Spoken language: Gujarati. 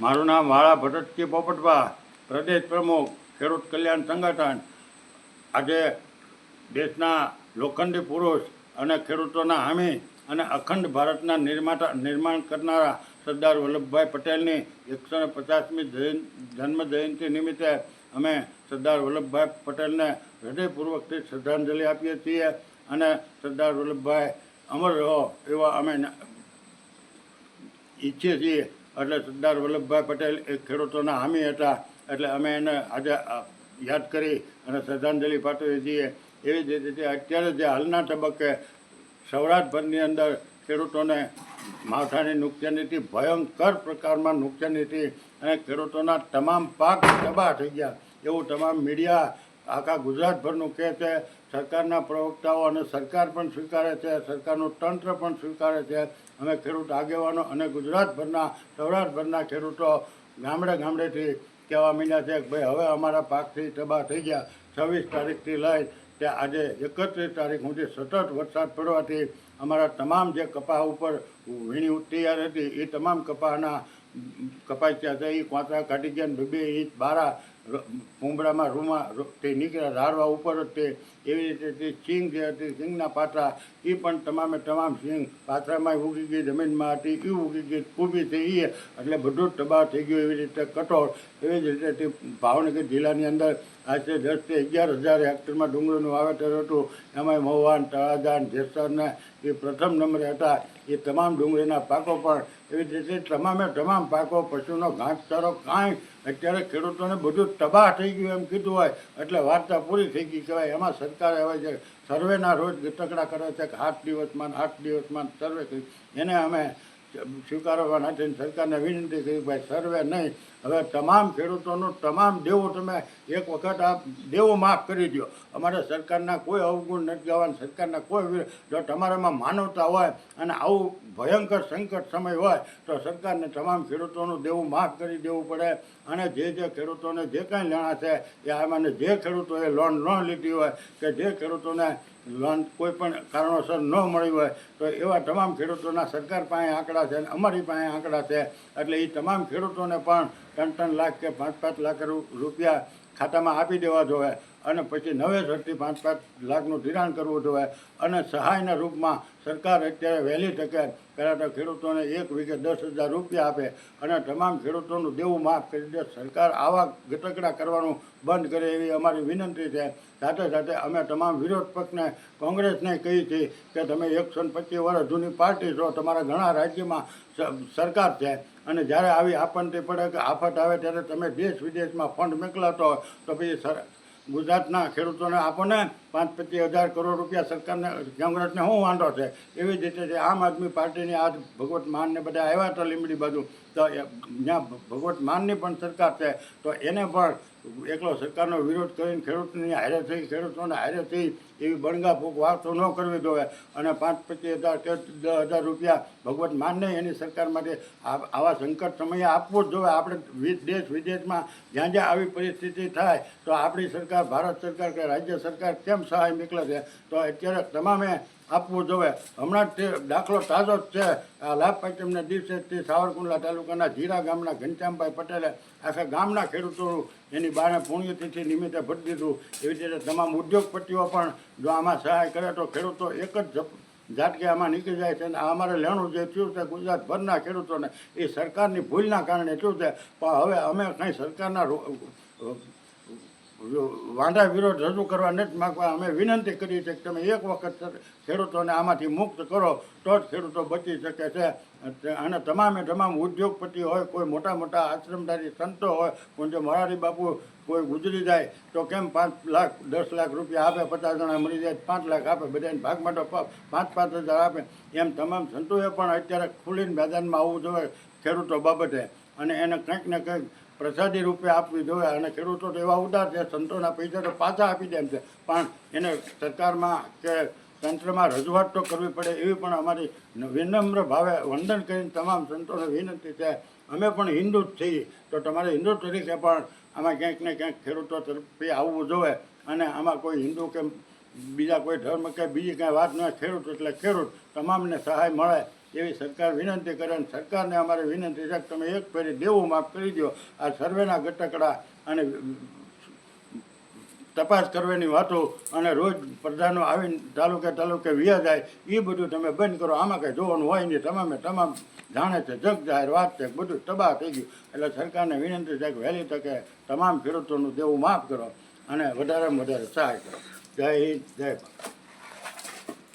મારું નામ વાળા ભરતજી પોપટભા, પ્રદેશ પ્રમુખ, ખેડૂત કલ્યાણ સંગઠન. આજે દેશના લોખંડી પુરુષ અને ખેડૂતોના હામી અને અખંડ ભારતના નિર્માણ કરનારા સરદાર વલ્લભભાઈ પટેલની 150મી જન્મજયંતિ નિમિત્તે અમે સરદાર વલ્લભભાઈ પટેલને હૃદયપૂર્વકથી શ્રદ્ધાંજલિ આપીએ છીએ અને સરદાર વલ્લભભાઈ અમર રહો એવા અમે ઈચ્છીએ છીએ. એટલે સરદાર વલ્લભભાઈ પટેલ એ ખેડૂતોના હામી હતા, એટલે અમે એને આજે યાદ કરી અને શ્રદ્ધાંજલિ પાઠવીએ છીએ. એવી જ રીતે અત્યારે જે હાલના તબક્કે સૌરાષ્ટ્રભરની અંદર ખેડૂતોને માવઠાની નુકસાનીથી ભયંકર પ્રકારમાં નુકસાનીથી અને ખેડૂતોના તમામ પાક તબાહ થઈ ગયા એવું તમામ મીડિયા આખા ગુજરાતભરનું કહે છે. સરકારના પ્રવક્તાઓ અને સરકાર પણ સ્વીકારે છે, સરકારનું તંત્ર પણ સ્વીકારે છે. અમે ખેડૂત આગેવાનો અને ગુજરાતભરના સૌરાષ્ટ્રભરના ખેડૂતો ગામડેથી કહેવા માંડ્યા છે કે ભાઈ હવે અમારા પાકથી તબાહ થઈ ગયા. 26 તારીખથી લઈ તે આજે 31 તારીખ સુધી સતત વરસાદ પડવાથી અમારા તમામ જે કપાસ ઉપર વીણી તૈયાર હતી એ તમામ કપાસના કપાઈ ગયા છે. એ કોંતરા કાઢી ગયા, બે ઇંચ બારા ભૂંબડામાં રૂમાં તે નીકળ્યા, ઝાડવા ઉપર જ તે એવી રીતે તે સિંગ જે હતી, સિંગના પાત્રા એ પણ તમામ સિંગ પાત્રામાં ઉગી ગઈ, જમીનમાં હતી એ ઉગી ગઈ, ઊભી થઈ એ એટલે બધું જ તબાહ થઈ ગયું. એવી રીતે કઠોળ, એવી જ રીતે તે ભાવનગર જિલ્લાની અંદર આજે 10 થી 11,000 હેક્ટરમાં ડુંગળીનું વાવેતર હતું. એમાં મહુવાન, તળાજા, જેસરને એ પ્રથમ નંબરે હતા. એ તમામ ડુંગળીના પાકો પણ એવી રીતે તમામ પાકો, પશુનો ઘાસચારો કાંઈ અત્યારે ખેડૂતોને બધું તબાહ થઈ ગયું એમ કીધું હોય એટલે વાર્તા પૂરી થઈ ગઈ કહેવાય. એમાં સરકારે હવે જે સર્વેના રોજ ગતકડા કરે છે કે 8 દિવસમાં સર્વે કરી, એને અમે સ્વીકારવા નથી. સરકારને વિનંતી કરી ભાઈ સર્વે નહીં, હવે તમામ ખેડૂતોનું તમામ દેવું તમે એક વખત આ દેવું માફ કરી દો. અમારે સરકારના કોઈ અવગુણ નથી ગાવાનું, સરકારના કોઈ જો તમારામાં માનવતા હોય અને આવું ભયંકર સંકટ સમય હોય તો સરકારને તમામ ખેડૂતોનું દેવું માફ કરી દેવું પડે. અને જે ખેડૂતોને જે કાંઈ લેણા છે એ આમાં જે ખેડૂતોએ લોન ન લીધી હોય કે જે ખેડૂતોને લોન કોઈ પણ કારણોસર ન મળી હોય તો એવા તમામ ખેડૂતોના સરકાર પાસે આંકડા છે અને અમારી પાસે આંકડા છે. એટલે એ તમામ ખેડૂતોને પણ 3 લાખ કે 5 લાખ રૂપિયા ખાતામાં આપી દેવા જોઈએ અને પછી નવેસરથી 5 લાખનું ધિરાણ કરવું જોઈએ. અને સહાયના રૂપમાં સરકાર અત્યારે વહેલી તકે પહેલાં તો ખેડૂતોને 1 વીઘે 10,000 રૂપિયા આપે અને તમામ ખેડૂતોનું દેવું માફ કરી દે. સરકાર આવા ગતકડા કરવાનું બંધ કરે એવી અમારી વિનંતી છે. સાથે અમે તમામ વિરોધ પક્ષને, કોંગ્રેસને કહીએ છીએ કે તમે 125 વર્ષ જૂની પાર્ટી છો, તમારા ઘણા રાજ્યમાં સરકાર છે અને જ્યારે આવી આપત્તિ પડે કે આફત આવે ત્યારે તમે દેશ વિદેશમાં ફંડ મોકલાતો હોય તો પછી ગુજરાતના ખેડૂતોને આપો ને 25,000 કરોડ રૂપિયા સરકારને, કોંગ્રેસને શું વાંધો છે. એવી જ રીતે આમ આદમી પાર્ટીની આજ ભગવત માનને બધા આવ્યા હતા લીંબડી બાજુ, તો જ્યાં ભગવત માનની પણ સરકાર છે તો એને પણ એકલો સરકારનો વિરોધ કરીને ખેડૂતોને હારે થઈ એવી બણગાફૂંક વાતો ન કરવી જોઈએ. અને 25,000 કે 10,000 રૂપિયા ભગવત માનને એની સરકાર માટે આવા સંકટ સમયે આપવું જ જોઈએ. આપણે દેશ વિદેશમાં જ્યાં આવી પરિસ્થિતિ થાય તો આપણી સરકાર, ભારત સરકાર કે રાજ્ય સરકાર કેમ સહાય મોકલે છે તો અત્યારે તમામે આપવું જોઈએ. હમણાં જ તે દાખલો તાજો જ છે. આ લાભ પાંચમના દિવસે સાવરકુંડલા તાલુકાના જીરા ગામના ઘનશ્યામભાઈ પટેલે આખા ગામના ખેડૂતો એની બાને પુણ્યતિથિ નિમિત્તે ભરી દીધું. એવી રીતે તમામ ઉદ્યોગપતિઓ પણ જો આમાં સહાય કરે તો ખેડૂતો એક જ ઝાટકે આમાં નીકળી જાય છે. અને અમારે લેણું જે થયું છે ગુજરાતભરના ખેડૂતોને એ સરકારની ભૂલના કારણે થયું છે. પણ હવે અમે કંઈ સરકારના વાંધા વિરોધ રજૂ કરવા નથી માગવા. અમે વિનંતી કરીએ છીએ કે તમે એક વખત ખેડૂતોને આમાંથી મુક્ત કરો તો જ ખેડૂતો બચી શકે છે. અને તમામ ઉદ્યોગપતિ હોય, કોઈ મોટા આશ્રમધારી સંતો હોય, પૂજ્ય મોરારી બાપુ કોઈ ગુજરી જાય તો કેમ 5 લાખ 10 લાખ રૂપિયા આપે, 50 જણા મરી જાય 5 લાખ આપે, બધાને ભાગમાં તો 5,000 આપે. એમ તમામ સંતોએ પણ અત્યારે ખુલીને મેદાનમાં આવવું જોઈએ ખેડૂતો બાબતે અને એને કંઈક ને કંઈક પ્રસાદી રૂપે આપવી જોઈએ. અને ખેડૂતો તો એવા ઉદાર છે, સંતોના પૈસા તો પાછા આપી દે એમ છે, પણ એને સરકારમાં કે તંત્રમાં રજૂઆત તો કરવી પડે એવી પણ અમારી વિનમ્ર ભાવે વંદન કરીને તમામ સંતોને વિનંતી છે. અમે પણ હિન્દુ જ છીએ તો તમારે હિન્દુ તરીકે પણ આમાં ક્યાંક ને ક્યાંક ખેડૂતો તરફથી આવવું જોઈએ. અને આમાં કોઈ હિન્દુ કે બીજા કોઈ ધર્મ કે બીજી કાંઈ વાત ન હોય, ખેડૂત એટલે ખેડૂત, તમામને સહાય મળે એવી સરકાર વિનંતી કરે અને સરકારને અમારી વિનંતી છે કે તમે એક ફેરી દેવું માફ કરી દો. આ સર્વેના ગટકડા અને તપાસ કરવાની વાતો અને રોજ પ્રધાનો આવીને તાલુકે વ્યા જાય એ બધું તમે બંધ કરો. આમાં કંઈ જોવાનું હોય નહીં. તમામ જાણે છે, જગ જાહેર વાત છે, બધું તબાહ થઈ ગયું. એટલે સરકારને વિનંતી છે કે વહેલી તકે તમામ ખેડૂતોનું દેવું માફ કરો અને વધારેમાં વધારે સહાય કરો. જય હિન્દ, જય ભારત.